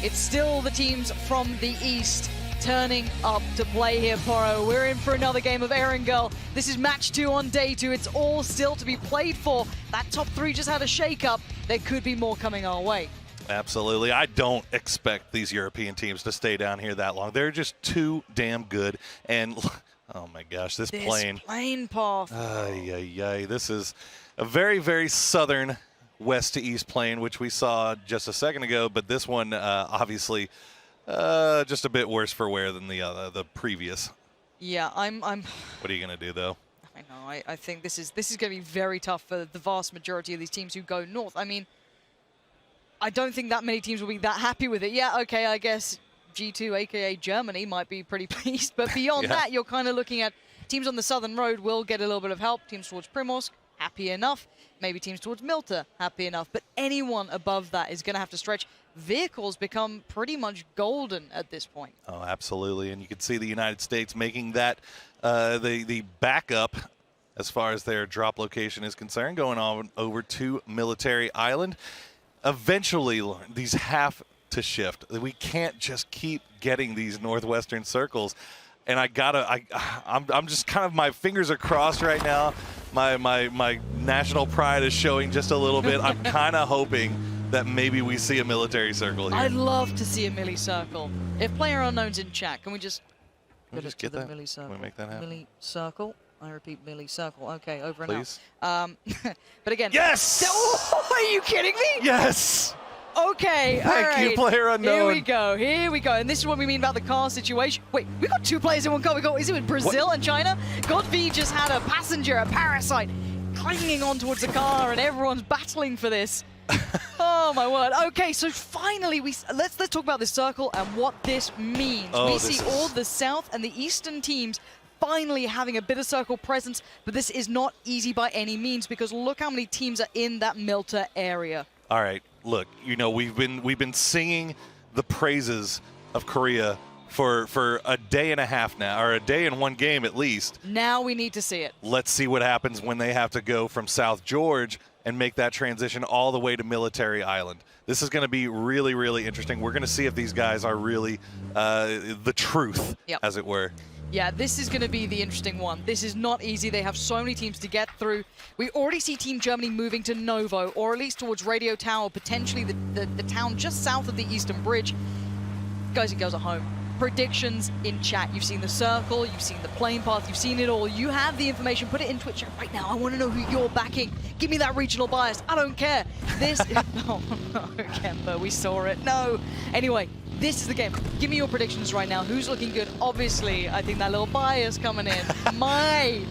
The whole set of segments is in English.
It's still the teams from the east turning up to play here, Poro. We're in for another game of Erangel. This is match 2 on day 2. It's all still to be played for. That top 3 just had a shake-up. There could be more coming our way. Absolutely. I don't expect these European teams to stay down here that long. They're just too damn good. And, oh my gosh, this plane path. This is a very, very southern west to east plane, which we saw just a second ago. But this one, obviously, just a bit worse for wear than the previous. Yeah, I'm. What are you going to do, though? I know. I think this is going to be very tough for the vast majority of these teams who go north. I mean, I don't think that many teams will be that happy with it. Yeah, okay, I guess G2, aka Germany, might be pretty pleased. But beyond that, you're kind of looking at teams on the southern road will get a little bit of help. Teams towards Primorsk, happy enough. Maybe teams towards Milta, happy enough. But anyone above that is going to have to stretch. Vehicles become pretty much golden at this point. Oh, absolutely. And you can see the United States making that the backup as far as their drop location is concerned, going on over to Military Island. Eventually, these have to shift. We can't just keep getting these northwestern circles. And I'm just kind of, my fingers are crossed right now. My national pride is showing just a little bit. I'm kind of hoping that maybe we see a military circle here. I'd love to see a milli circle. If player unknown's in chat, can we just get that? Milli circle? Can we make that happen? Milli circle. I repeat, milli circle. Okay, over and Please. out. But again, yes! Oh, are you kidding me? Yes! Okay, Thank you, player unknown. Here we go. And this is what we mean about the car situation. Wait, we got 2 players in one car. Is it with Brazil and China? Godv just had a passenger, a parasite, clinging on towards the car, and everyone's battling for this. Oh my word. Okay, so finally let's talk about this circle and what this means. We see all the south and the eastern teams finally having a bit of circle presence, but this is not easy by any means because look how many teams are in that Milta area. All right, look, you know, we've been singing the praises of Korea for a day and a half now, or a day and 1 game at least. Now we need to see it. Let's see what happens when they have to go from South George and make that transition all the way to Military Island. This is going to be really, really interesting. We're going to see if these guys are really the truth, as it were. Yeah, this is going to be the interesting one. This is not easy. They have so many teams to get through. We already see Team Germany moving to Novo, or at least towards Radio Tower, potentially the town just south of the Eastern Bridge. Guys and girls at home, predictions in chat. You've seen the circle, you've seen the plane path, you've seen it all. You have the information. Put it in Twitch chat right now. I want to know who you're backing. Give me that regional bias. I don't care. This... oh, no, Kemba, we saw it. No. Anyway, this is the game. Give me your predictions right now. Who's looking good? Obviously, I think that little bias coming in.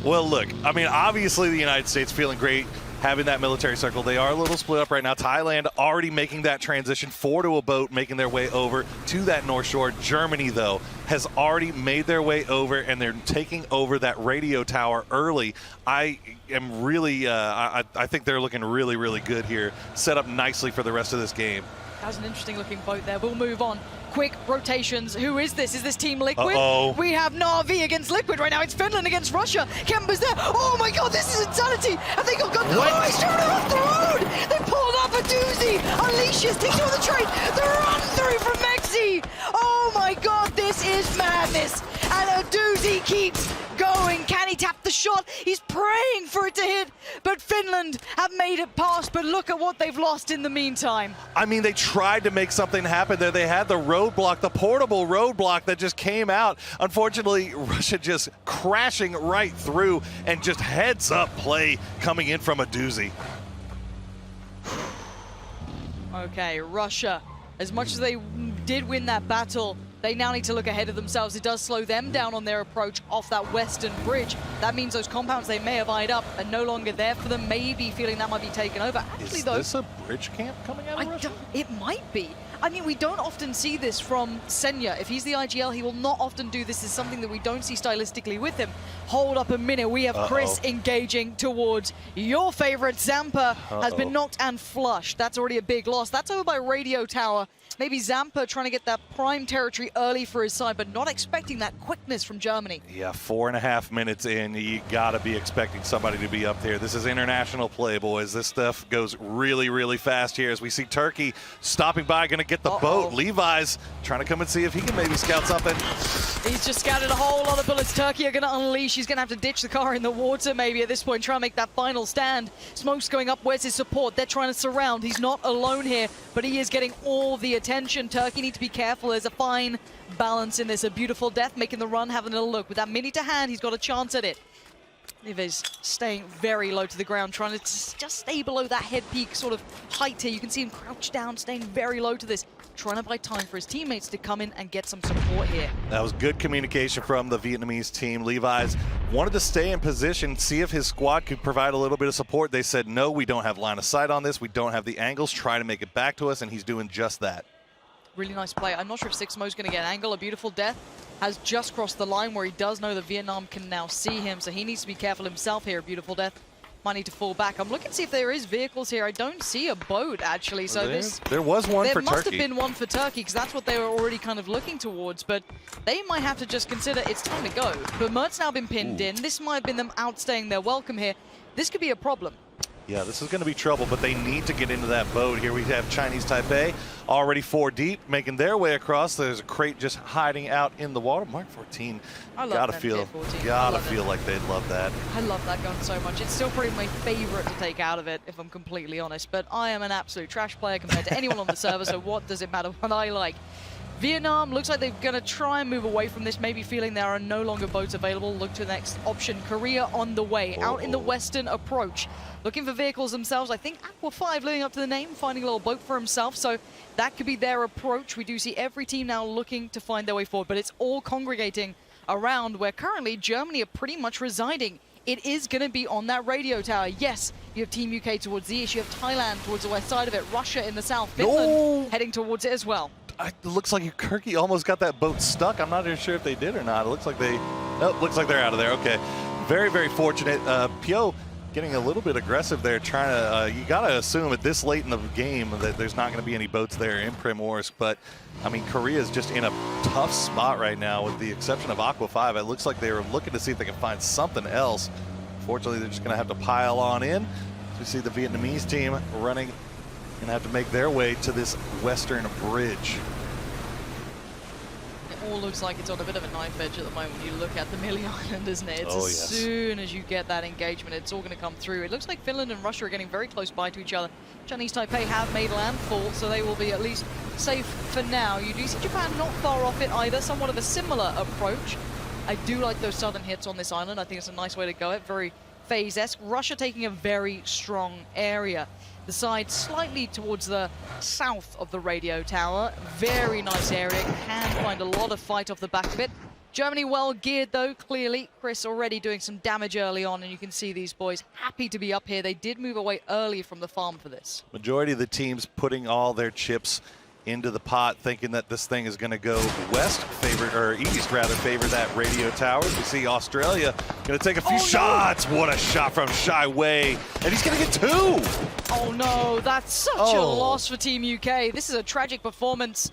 Well, look, I mean, obviously the United States feeling great having that military circle. They are a little split up right now. Thailand already making that transition, 4 to a boat, making their way over to that North Shore. Germany, though, has already made their way over, and they're taking over that radio tower early. I am really, I think they're looking really, really good here. Set up nicely for the rest of this game. That was an interesting looking boat there. We'll move on. Quick rotations. Who is this? Is this Team Liquid? We have Na'Vi against Liquid right now. It's Finland against Russia. Kemba's there. Oh my god, this is insanity. I think he'll go. Oh, he's trying to off the road. They pulled up a doozy. Unleashes, takes over the trade. The run through from Mexi. Oh my god, this is madness. And a doozy keeps going. Can he tap the shot? He's praying for it to hit. But Finland have made it past. But look at what they've lost in the meantime. I mean, they tried to make something happen there. They had the roadblock, the portable roadblock that just came out. Unfortunately, Russia just crashing right through and just heads up play coming in from a doozy. Okay, Russia, as much as they did win that battle, they now need to look ahead of themselves. It does slow them down on their approach off that western bridge. That means those compounds they may have eyed up are no longer there for them, maybe feeling that might be taken over. Actually, Is though, this a bridge camp coming out of Russia? It might be. I mean, we don't often see this from Senya. If he's the IGL, he will not often do this. It's something that we don't see stylistically with him. Hold up a minute. We have Chris engaging towards your favorite. Zampa has been knocked and flushed. That's already a big loss. That's over by Radio Tower. Maybe Zampa trying to get that prime territory early for his side, but not expecting that quickness from Germany. Yeah, 4.5 minutes in, you got to be expecting somebody to be up there. This is international play, boys. This stuff goes really, really fast here as we see Turkey stopping by, going to get the boat. Levi's trying to come and see if he can maybe scout something. He's just scouted a whole lot of bullets. Turkey are going to unleash. He's going to have to ditch the car in the water maybe at this point, try and make that final stand. Smoke's going up. Where's his support? They're trying to surround. He's not alone here, but he is getting all the attention. Turkey need to be careful. There's a fine balance in this. A beautiful death making the run, having a look. With that mini to hand, he's got a chance at it. Lives staying very low to the ground, trying to just stay below that head peak sort of height here. You can see him crouched down, staying very low to this, trying to buy time for his teammates to come in and get some support here. That was good communication from the Vietnamese team. Levi's wanted to stay in position, see if his squad could provide a little bit of support. They said, no, we don't have line of sight on this. We don't have the angles. Try to make it back to us, and he's doing just that. Really nice play. I'm not sure if Sixmo's going to get an angle. A beautiful death has just crossed the line where he does know that Vietnam can now see him, so he needs to be careful himself here. Beautiful death might need to fall back. I'm looking to see if there is vehicles here. I don't see a boat, actually. So there was one for Turkey. There must have been one for Turkey, because that's what they were already kind of looking towards. But they might have to just consider it's time to go. But Mert's now been pinned in. This might have been them outstaying their welcome here. This could be a problem. Yeah, this is going to be trouble, but they need to get into that boat. Here we have Chinese Taipei already 4 deep, making their way across. There's a crate just hiding out in the water. Mark 14, gotta feel like they'd love that. I love that gun so much. It's still probably my favorite to take out of it, if I'm completely honest. But I am an absolute trash player compared to anyone on the server, so what does it matter what I like? Vietnam looks like they're going to try and move away from this, maybe feeling there are no longer boats available. Look to the next option. Korea on the way, out in the western approach. Looking for vehicles themselves. I think Aqua 5 living up to the name, finding a little boat for himself. So that could be their approach. We do see every team now looking to find their way forward, but it's all congregating around where currently Germany are pretty much residing. It is going to be on that radio tower. Yes, you have Team UK towards the east. You have Thailand towards the west side of it. Russia in the south. Finland heading towards it as well. It looks like Turkey almost got that boat stuck. I'm not even sure if they did or not. It looks like they... Oh, looks like they're out of there. Okay. Very, very fortunate. Pio getting a little bit aggressive there, trying to... you got to assume at this late in the game that there's not going to be any boats there in Primorsk. But, I mean, Korea's just in a tough spot right now with the exception of Aqua 5. It looks like they were looking to see if they can find something else. Fortunately, they're just going to have to pile on in. We see the Vietnamese team running and have to make their way to this western bridge. It all looks like it's on a bit of a knife edge at the moment when you look at the Mili Island, isn't it? It's as soon as you get that engagement, it's all going to come through. It looks like Finland and Russia are getting very close by to each other. Chinese Taipei have made landfall, so they will be at least safe for now. You do see Japan not far off it either, somewhat of a similar approach. I do like those southern hits on this island. I think it's a nice way to go. Very phase-esque. Russia taking a very strong area. The side slightly towards the south of the radio tower. Very nice area. Can find a lot of fight off the back of it. Germany well geared though, clearly. Chris already doing some damage early on, and you can see these boys happy to be up here. They did move away early from the farm for this. Majority of the teams putting all their chips into the pot, thinking that this thing is going to go west, east rather, favor that radio tower. We see Australia going to take a few shots. What a shot from Shai Wei, and he's going to get 2. Oh no, that's such a loss for Team UK. This is a tragic performance.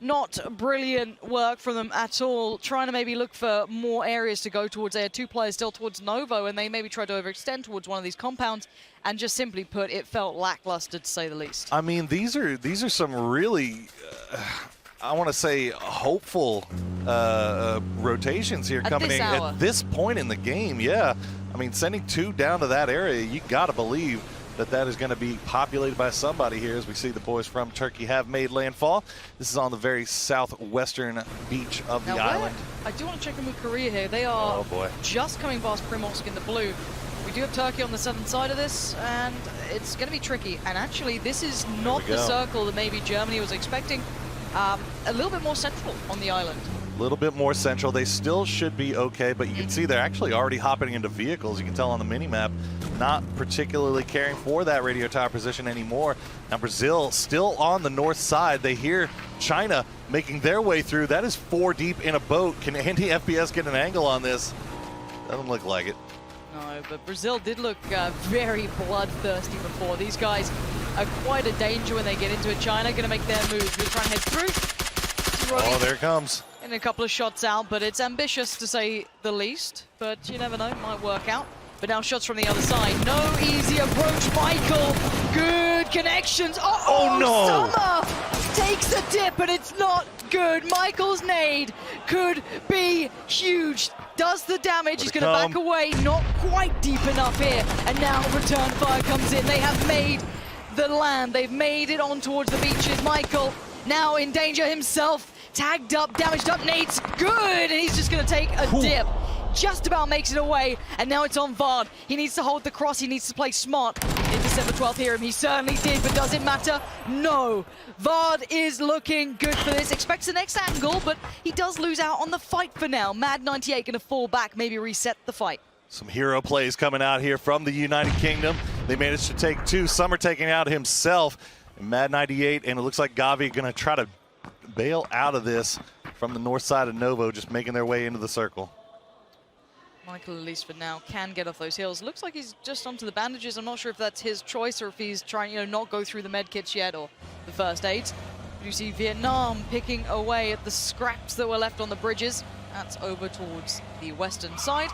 Not brilliant work from them at all. Trying to maybe look for more areas to go towards. They had 2 players still towards Novo, and they maybe tried to overextend towards one of these compounds. And just simply put, it felt lackluster to say the least. I mean, these are some really, I want to say, hopeful rotations here coming in at this point in the game. Yeah, I mean, sending 2 down to that area, you got to believe that is going to be populated by somebody here, as we see the boys from Turkey have made landfall. This is on the very southwestern beach of the island. I do want to check in with Korea here. They are just coming past Primorsk in the blue. We do have Turkey on the southern side of this, and it's going to be tricky. And actually, this is not the circle that maybe Germany was expecting. A little bit more central on the island. A little bit more central. They still should be okay, but you can see they're actually already hopping into vehicles. You can tell on the mini-map, not particularly caring for that radio tower position anymore. Now Brazil still on the north side. They hear China making their way through. That is 4 deep in a boat. Can Andy FPS get an angle on this? Doesn't look like it. No, but Brazil did look very bloodthirsty before. These guys quite a danger when they get into it. China going to make their move. They're trying to head through. Oh, there it comes. And a couple of shots out, but it's ambitious to say the least. But you never know, it might work out. But now shots from the other side. No easy approach, Michael. Good connections. Oh no! Summer takes a dip, and it's not good. Michael's nade could be huge. Does the damage. He's going to back away. Not quite deep enough here. And now return fire comes in. They have made the land. They've made it on towards the beaches. Michael now in danger himself. Tagged up, damaged up, Nate's good, and he's just gonna take a dip. Just about makes it away, and now it's on Vard. He needs to hold the cross, he needs to play smart. Did December 12th hear him? He certainly did, but does it matter? No. Vard is looking good for this. Expects the next angle, but he does lose out on the fight for now. Mad 98 gonna fall back, maybe reset the fight. Some hero plays coming out here from the United Kingdom. They managed to take two. Summer taking out himself. And Mad 98, and it looks like Gavi gonna try to bail out of this from the north side of Novo, just making their way into the circle. Michael, at least for now, can get off those hills. Looks like he's just onto the bandages. I'm not sure if that's his choice or if he's trying, you know, not go through the med kits yet or the first aids. You see Vietnam picking away at the scraps that were left on the bridges. That's over towards the western side.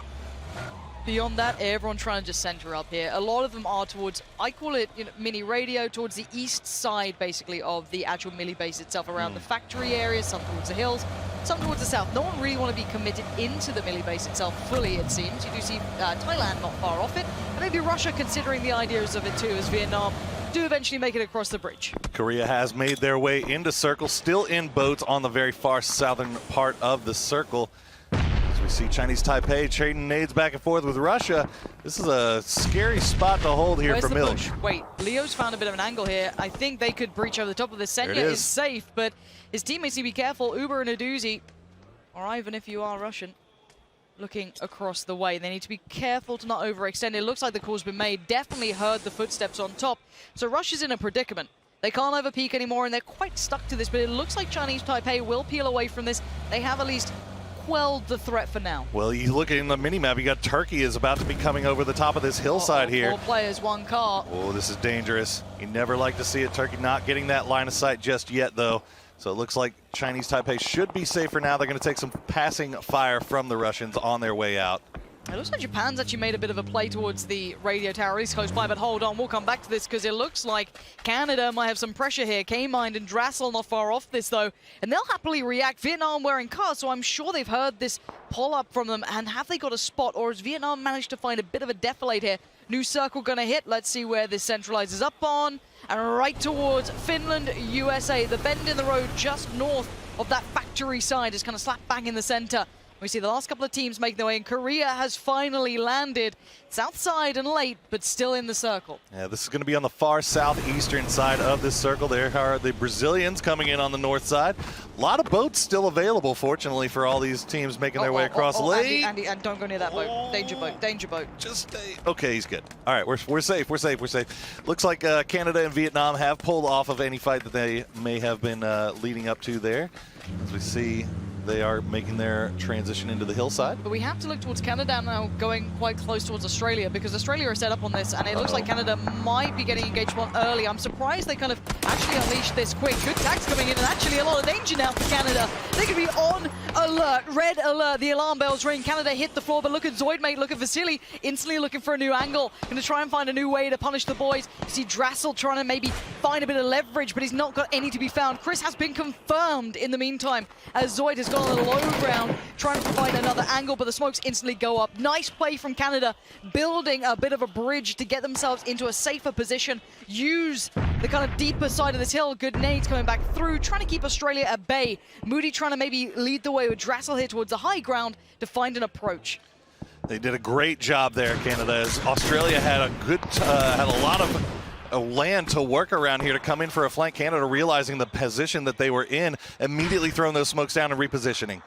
Beyond that, everyone trying to just center up here. A lot of them are towards, I call it, you know, mini radio, towards the east side, basically, of the actual Millie base itself, around the factory area, some towards the hills, some towards the south. No one really want to be committed into the Millie base itself fully, it seems. You do see Thailand not far off it, and maybe Russia considering the ideas of it too, as Vietnam do eventually make it across the bridge. Korea has made their way into circle, still in boats on the very far southern part of the circle. As we see Chinese Taipei trading nades back and forth with Russia. This is a scary spot to hold here for Milch. Wait, Leo's found a bit of an angle here. I think they could breach over the top of this. Senya is safe, but his teammates need to be careful. Uber and Aduzi, or Ivan if you are Russian, looking across the way. They need to be careful to not overextend. It looks like the call's been made. Definitely heard the footsteps on top. So Russia's in a predicament. They can't overpeak anymore, and they're quite stuck to this, but it looks like Chinese Taipei will peel away from this. They have at least quelled the threat for now. Well, you look in the mini-map, you got Turkey is about to be coming over the top of this hillside here. 4 players, 1 car. Oh, this is dangerous. You never like to see it. Turkey not getting that line of sight just yet, though. So it looks like Chinese Taipei should be safe for now. They're going to take some passing fire from the Russians on their way out. It looks like Japan's actually made a bit of a play towards the radio tower, at least close by, but hold on, we'll come back to this because it looks like Canada might have some pressure here. K-Mind and Drassel not far off this, though, and they'll happily react. Vietnam wearing cars, so I'm sure they've heard this pull-up from them, and have they got a spot, or has Vietnam managed to find a bit of a defilade here? New circle gonna hit. Let's see where this centralizes up on, and right towards Finland, USA. The bend in the road just north of that factory side is kind of slap bang in the center. We see the last couple of teams making their way in. Korea has finally landed. South side and late, but still in the circle. Yeah, this is going to be on the far southeastern side of this circle. There are the Brazilians coming in on the north side. A lot of boats still available, fortunately, for all these teams making their way across late. Andy, and don't go near that boat. Danger boat, danger boat. Just stay. Okay, he's good. All right, we're safe, we're safe. Looks like Canada and Vietnam have pulled off of any fight that they may have been leading up to there. As we see, they are making their transition into the hillside. But we have to look towards Canada now, going quite close towards Australia, because Australia are set up on this, and it looks like Canada might be getting engaged one early. I'm surprised they kind of actually unleashed this quick. Good tags coming in, and actually a lot of danger now for Canada. They could be on alert, red alert. The alarm bells ring. Canada hit the floor, but look at Zoidmate, look at Vasily, instantly looking for a new angle. Going to try and find a new way to punish the boys. You see Drassel trying to maybe find a bit of leverage, but he's not got any to be found. Chris has been confirmed in the meantime, as Zoid has gone on the low ground, trying to provide another angle, but the smokes instantly go up. Nice play from Canada, building a bit of a bridge to get themselves into a safer position. Use the kind of deeper side of this hill. Good nades coming back through, trying to keep Australia at bay. Moody trying to maybe lead the way with Drassel here towards the high ground to find an approach. They did a great job there, Canada, as Australia had a good, had a lot of land to work around here to come in for a flank. Canada realizing the position that they were in, immediately throwing those smokes down and repositioning.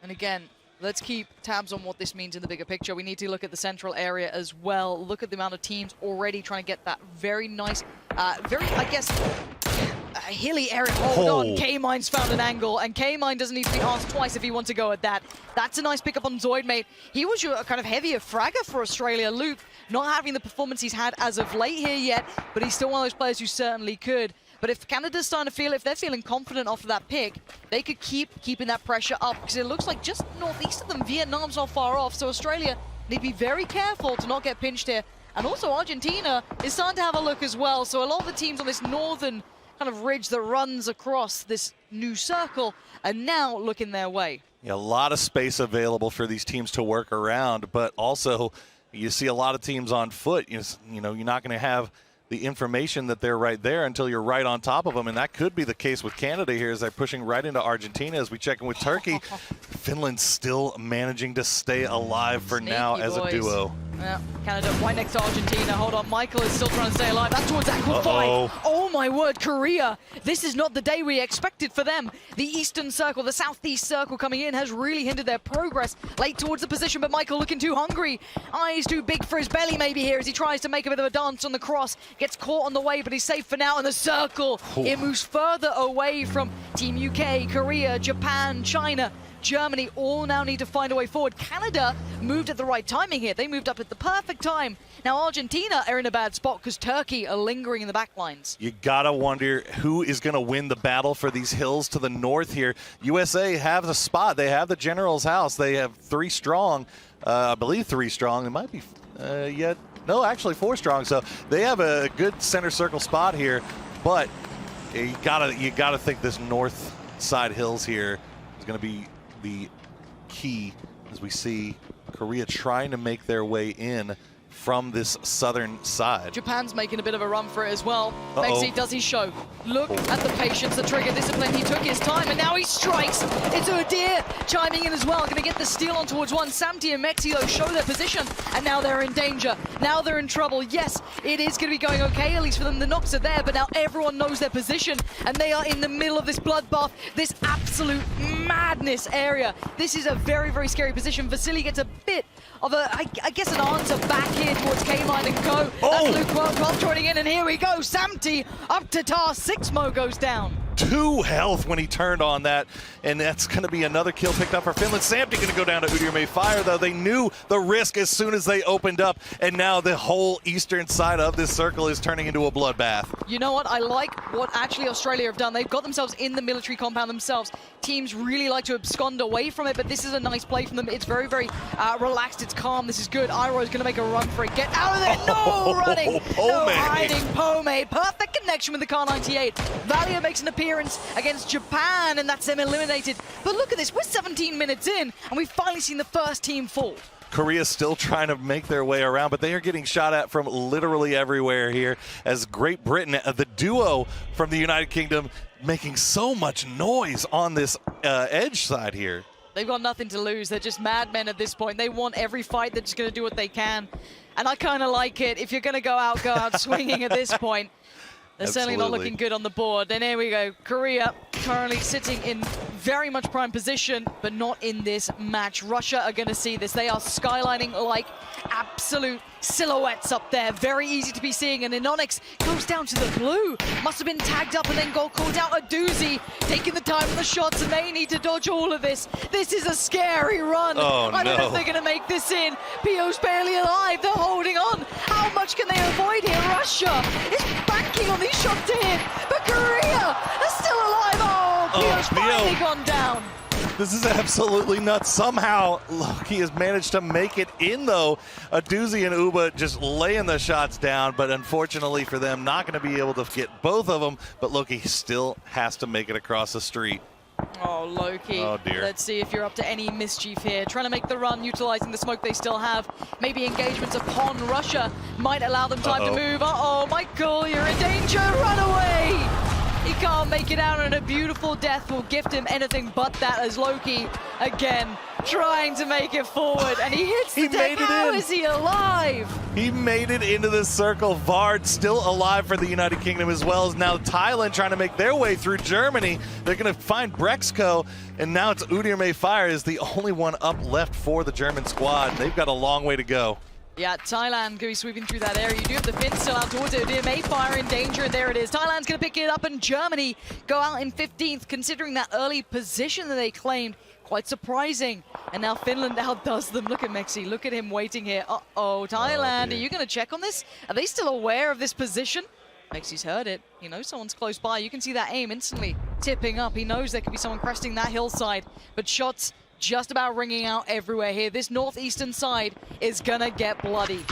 And again, let's keep tabs on what this means in the bigger picture. We need to look at the central area as well. Look at the amount of teams already trying to get that very nice, very, I guess, hilly area. Hold Oh. on, K-Mine's found an angle, and K-Mine doesn't need to be asked twice if he wants to go at that. That's a nice pickup on Zoid, mate. He was your kind of heavier fragger for Australia. Luke not having the performance he's had as of late here yet, but he's still one of those players who certainly could. But if Canada's starting to feel, if they're feeling confident off of that pick, they could keeping that pressure up, because it looks like just northeast of them, Vietnam's not far off, so Australia need to be very careful to not get pinched here. And also Argentina is starting to have a look as well, so a lot of the teams on this northern kind of ridge that runs across this new circle are now looking their way. Yeah, a lot of space available for these teams to work around, but also you see a lot of teams on foot. You know, you're not going to have the information that they're right there until you're right on top of them, and that could be the case with Canada here as they're pushing right into Argentina as we check in with Turkey. Finland's still managing to stay alive for Sneaky now as boys. a duo. Yeah, Canada right next to Argentina. Hold on, Michael is still trying to stay alive. That's towards Aqua 5. Oh my word, Korea. This is not the day we expected for them. The eastern circle, the southeast circle coming in has really hindered their progress late towards the position, but Michael looking too hungry. Eyes too big for his belly maybe here as he tries to make a bit of a dance on the cross. Gets caught on the way, but he's safe for now in the circle. It moves further away from Team UK, Korea, Japan, China. Germany all now need to find a way forward. Canada moved at the right timing here. They moved up at the perfect time. Now Argentina are in a bad spot because Turkey are lingering in the back lines. You gotta wonder who is gonna win the battle for these hills to the north here. USA have the spot. They have the General's house. They have 3 strong. I believe 3 strong. It might be yet. No, actually 4 strong. So they have a good center circle spot here, but you gotta think this north side hills here is gonna be the key as we see Korea trying to make their way in from this southern side. Japan's making a bit of a run for it as well. Mexi does his show. Look at the patience, the trigger discipline. He took his time and now he strikes. It's Udir chiming in as well. Going to get the steal on towards one. Samti and Mexi though show their position and now they're in danger. Now they're in trouble. Yes, it is going to be going okay, at least for them. The knocks are there, but now everyone knows their position and they are in the middle of this bloodbath, this absolute madness area. This is a very, very scary position. Vasily gets a bit of a, I guess, an answer back here towards K-Mine and Go. That's Luke World joining in, and here we go. Samti up to task. 6mo goes down. 2 health when he turned on that, and that's going to be another kill picked up for Finland. Samti going to go down to Udir May Fire, though. They knew the risk as soon as they opened up, and now the whole eastern side of this circle is turning into a bloodbath. You know what? I like what actually Australia have done. They've got themselves in the military compound themselves. Teams really like to abscond away from it, but this is a nice play from them. It's very, very relaxed. It's calm. This is good. Iroh is going to make a run for it. Get out of there. No running. No hiding. Pome. Perfect connection with the Kar 98. Valia makes an appearance against Japan, and that's them eliminated. But look at this. We're 17 minutes in, and we've finally seen the first team fall. Korea's still trying to make their way around, but they are getting shot at from literally everywhere here as Great Britain, the duo from the United Kingdom, making so much noise on this edge side here. They've got nothing to lose. They're just madmen at this point. They want every fight. They're just going to do what they can. And I kind of like it. If you're going to go out swinging at this point. They're certainly not looking good on the board. And here we go. Korea currently sitting in very much prime position, but not in this match. Russia are going to see this. They are skylining like absolute silhouettes up there. Very easy to be seeing. And Inonix goes down to the blue. Must have been tagged up and then got called out. A doozy taking the time for the shots, and they need to dodge all of this. This is a scary run. I don't know if they're going to make this in. PO's barely alive. They're holding on. How much can they avoid here? Russia is banking on these shots to hit, but Korea is still alive. PO's finally gone down. This is absolutely nuts. Somehow, Loki has managed to make it in, though. A doozy and Uba just laying the shots down, but unfortunately for them, not going to be able to get both of them, but Loki still has to make it across the street. Oh, Loki. Oh, dear. Let's see if you're up to any mischief here. Trying to make the run, utilizing the smoke they still have. Maybe engagements upon Russia might allow them time to move. Uh-oh, Michael, you're in danger. Run away. He can't make it out, and a beautiful death will gift him anything but that as Loki, again, trying to make it forward. And he hits the deck. How is he alive? He made it into the circle. Vard still alive for the United Kingdom, as well as now Thailand trying to make their way through Germany. They're going to find Brexco, and now it's Udir May Fire is the only one up left for the German squad. They've got a long way to go. Yeah, Thailand going to be sweeping through that area. You do have the Finns still out towards it. Mayfire in danger, and there it is. Thailand's going to pick it up, and Germany go out in 15th, considering that early position that they claimed. Quite surprising. And now Finland outdoes them. Look at Mexi. Look at him waiting here. Uh-oh, Thailand, are you going to check on this? Are they still aware of this position? Mexi's heard it. He knows someone's close by. You can see that aim instantly tipping up. He knows there could be someone cresting that hillside, but shots just about ringing out everywhere here. This northeastern side is gonna get bloody.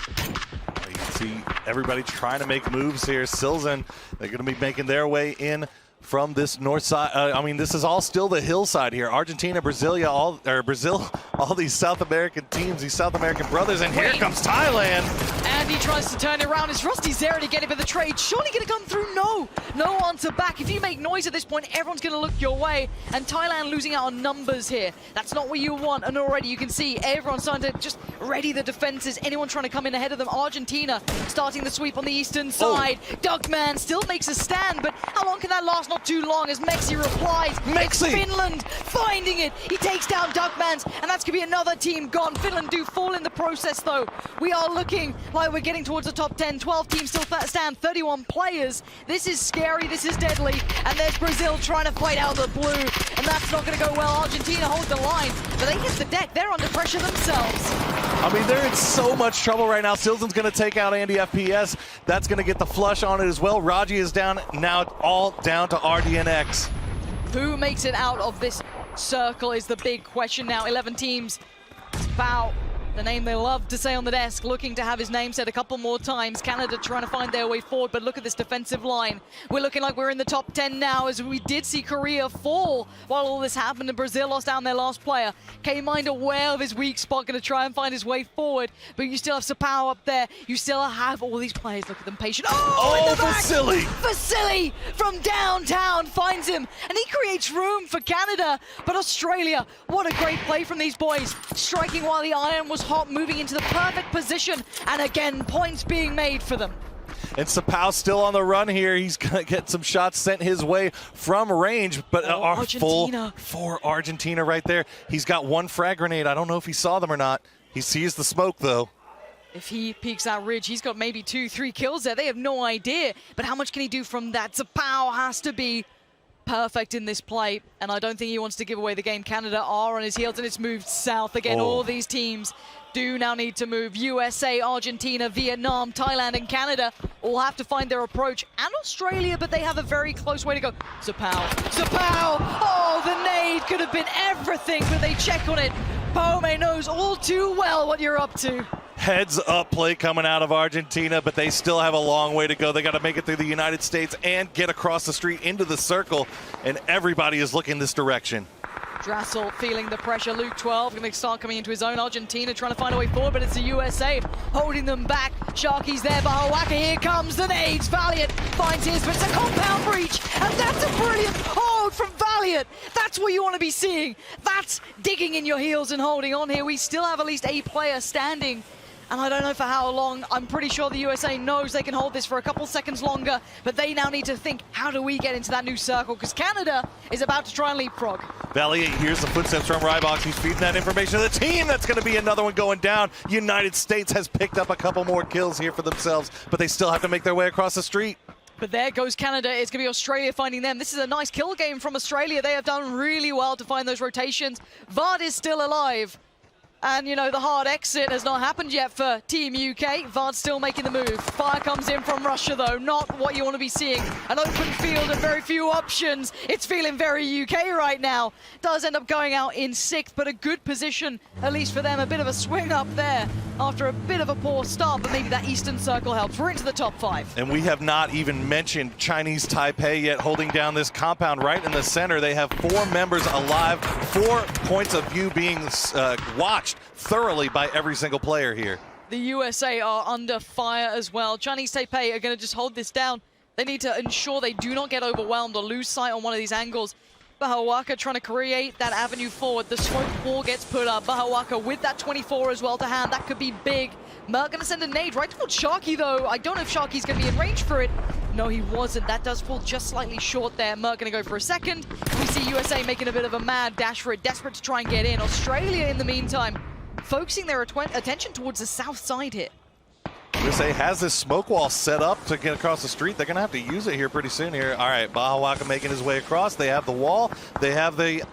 You can see everybody trying to make moves here. Silzen, they're gonna be making their way in from this north side. I mean, this is all still the hillside here. Argentina, Brazil, all these South American teams, these South American brothers, and here comes Thailand. And he tries to turn it around. Is Rusty Zera to get it for the trade? Surely gonna come through? No answer back. If you make noise at this point, everyone's gonna look your way. And Thailand losing out on numbers here. That's not what you want. And already you can see everyone's starting to just ready the defenses. Anyone trying to come in ahead of them. Argentina starting the sweep on the eastern side. Duckman still makes a stand, but how long can that last? Not too long as Mexi replies. It's Finland finding it. He takes down Duckmans, and that's going to be another team gone. Finland do fall in the process, though. We are looking like we're getting towards the top 10. 12 teams still stand, 31 players. This is scary. This is deadly. And there's Brazil trying to fight out the blue, and that's not going to go well. Argentina hold the line, but they hit the deck. They're under pressure themselves. I mean, they're in so much trouble right now. Silzen's going to take out Andy FPS. That's going to get the flush on it as well. Raji is down. Now all down to RDNX. Who makes it out of this circle is the big question now. 11 teams. Bao, the name they love to say on the desk, looking to have his name said a couple more times. Canada trying to find their way forward, but look at this defensive line. We're looking like we're in the top 10 now, as we did see Korea fall while all this happened, and Brazil lost down their last player. K-Mind aware of his weak spot, going to try and find his way forward, but you still have Sapao up there. You still have all these players. Look at them patient. Oh, Vasily! Vasily from downtown finds him, and he creates room for Canada. But Australia, what a great play from these boys. Striking while the iron was hot, moving into the perfect position, and again, points being made for them. And Sapao still on the run here. He's going to get some shots sent his way from range, but full for Argentina right there. He's got one frag grenade. I don't know if he saw them or not. He sees the smoke, though. If he peeks that ridge, he's got maybe 2-3 kills there. They have no idea, but how much can he do from that? Sapao has to be perfect in this play, and I don't think he wants to give away the game. Canada are on his heels, and it's moved south again. All these teams do now need to move. USA, Argentina, Vietnam, Thailand, and Canada all have to find their approach, and Australia, but they have a very close way to go. Sapao! Oh, the nade could have been everything, but they check on it. Paume knows all too well what you're up to. Heads up play coming out of Argentina, but they still have a long way to go. They got to make it through the United States and get across the street into the circle, and everybody is looking this direction. Drassel feeling the pressure. Luke 12 going to start coming into his own. Argentina trying to find a way forward, but it's the USA holding them back. Sharky's there, Bahawaka, here comes the nades. Valiant finds his, but it's a compound breach, and that's a brilliant hold from Valiant. That's what you want to be seeing. That's digging in your heels and holding on here. We still have at least a player standing, and I don't know for how long. I'm pretty sure the USA knows they can hold this for a couple seconds longer, but they now need to think, how do we get into that new circle? Because Canada is about to try and leapfrog. Valiant hears the footsteps from Rybox. He's feeding that information to the team. That's going to be another one going down. United States has picked up a couple more kills here for themselves, but they still have to make their way across the street. But there goes Canada. It's going to be Australia finding them. This is a nice kill game from Australia. They have done really well to find those rotations. Vard is still alive. And, you know, the hard exit has not happened yet for Team UK. Vard's still making the move. Fire comes in from Russia, though. Not what you want to be seeing. An open field and very few options. It's feeling very UK right now. Does end up going out in 6th, but a good position, at least for them. A bit of a swing up there after a bit of a poor start, but maybe that Eastern Circle helps. We're into the top 5. And we have not even mentioned Chinese Taipei yet, holding down this compound right in the center. They have 4 members alive, 4 points of view being watched thoroughly by every single player here. The USA are under fire as well. Chinese Taipei are going to just hold this down. They need to ensure they do not get overwhelmed or lose sight on one of these angles. Bahawaka trying to create that avenue forward. The smoke wall gets put up. Bahawaka with that 24 as well to hand. That could be big. Merc going to send a nade right towards Sharky, though. I don't know if Sharky's going to be in range for it. No, he wasn't. That does fall just slightly short there. Merc going to go for a second. We see USA making a bit of a mad dash for it, desperate to try and get in. Australia, in the meantime, focusing their attention towards the south side here. USA has this smoke wall set up to get across the street. They're going to have to use it here pretty soon here. All right, Baja Waka making his way across. They have the wall. They have the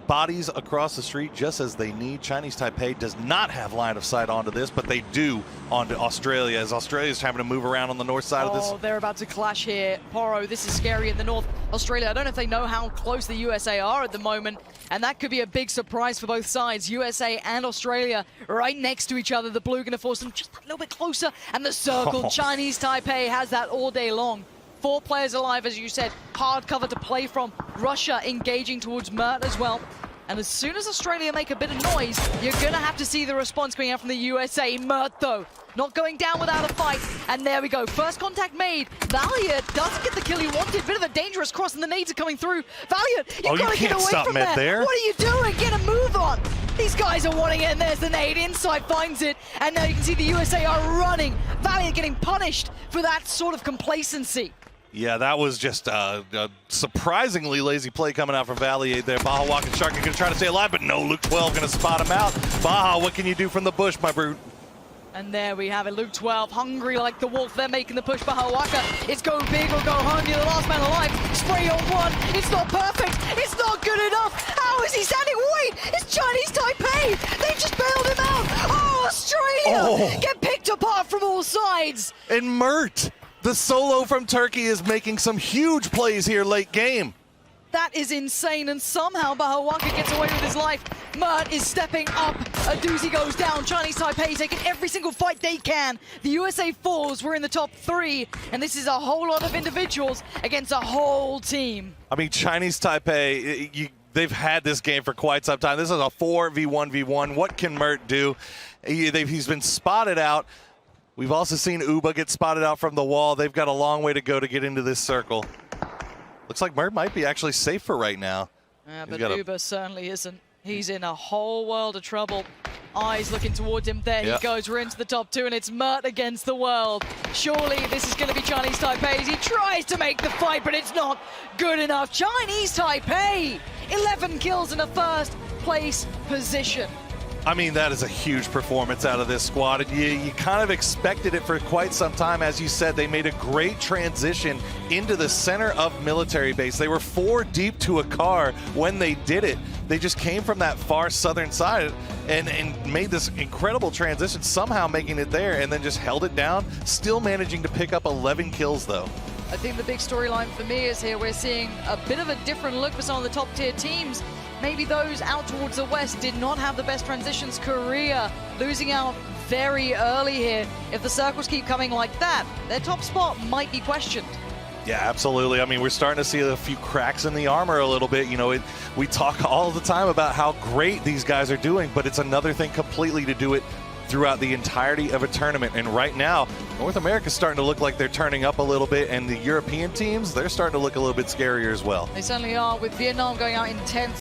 bodies across the street just as they need. Chinese Taipei does not have line of sight onto this, but they do onto Australia, as Australia's having to move around on the north side of this. Oh, they're about to clash here. Poro, this is scary in the north. Australia, I don't know if they know how close the USA are at the moment, and that could be a big surprise for both sides. USA and Australia right next to each other. The blue going to force them just a little bit closer, and the circle. Chinese Taipei has that all day long. 4 players alive, as you said, hard cover to play from. Russia engaging towards Mert as well. And as soon as Australia make a bit of noise, you're going to have to see the response coming out from the USA. Mert, though, not going down without a fight. And there we go. First contact made. Valiant doesn't get the kill he wanted. Bit of a dangerous cross, and the nades are coming through. Valiant, you've got to get away from there. What are you doing? Get a move on. These guys are wanting it, and there's the nade. Inside finds it. And now you can see the USA are running. Valiant getting punished for that sort of complacency. Yeah, that was just a surprisingly lazy play coming out from Valiant there. Baja Waka and Sharky going to try to stay alive, but no, Luke 12 going to spot him out. Baja, what can you do from the bush, my brute? And there we have it, Luke 12, hungry like the wolf. They're making the push. Baja Waka, it's go big or go home. You're the last man alive. Spray on one. It's not perfect. It's not good enough. How is he standing? Wait, it's Chinese Taipei. They've just bailed him out. Oh, Australia get picked apart from all sides. And Mert, the solo from Turkey, is making some huge plays here late game. That is insane, and somehow Baja Waka gets away with his life. Mert is stepping up. A doozy goes down. Chinese Taipei taking every single fight they can. The USA falls. We're in the top 3, and this is a whole lot of individuals against a whole team. I mean, Chinese Taipei, they've had this game for quite some time. This is a 4v1v1. What can Mert do? He's been spotted out. We've also seen Uba get spotted out from the wall. They've got a long way to go to get into this circle. Looks like Mert might be actually safe for right now. Yeah, but Uba certainly isn't. He's in a whole world of trouble. Eyes looking towards him. There he goes. We're into the top 2, and it's Mert against the world. Surely this is going to be Chinese Taipei. He tries to make the fight, but it's not good enough. Chinese Taipei, 11 kills in a first place position. I mean, that is a huge performance out of this squad. And you kind of expected it for quite some time. As you said, they made a great transition into the center of military base. They were 4 deep to a car when they did it. They just came from that far southern side and made this incredible transition, somehow making it there, and then just held it down, still managing to pick up 11 kills, though. I think the big storyline for me is here we're seeing a bit of a different look for some of the top tier teams. Maybe those out towards the west did not have the best transitions. Korea losing out very early here. If the circles keep coming like that, their top spot might be questioned. Yeah, absolutely. I mean, we're starting to see a few cracks in the armor a little bit. You know, we talk all the time about how great these guys are doing, but it's another thing completely to do it throughout the entirety of a tournament. And right now, North America's starting to look like they're turning up a little bit, and the European teams, they're starting to look a little bit scarier as well. They certainly are, with Vietnam going out in 10th.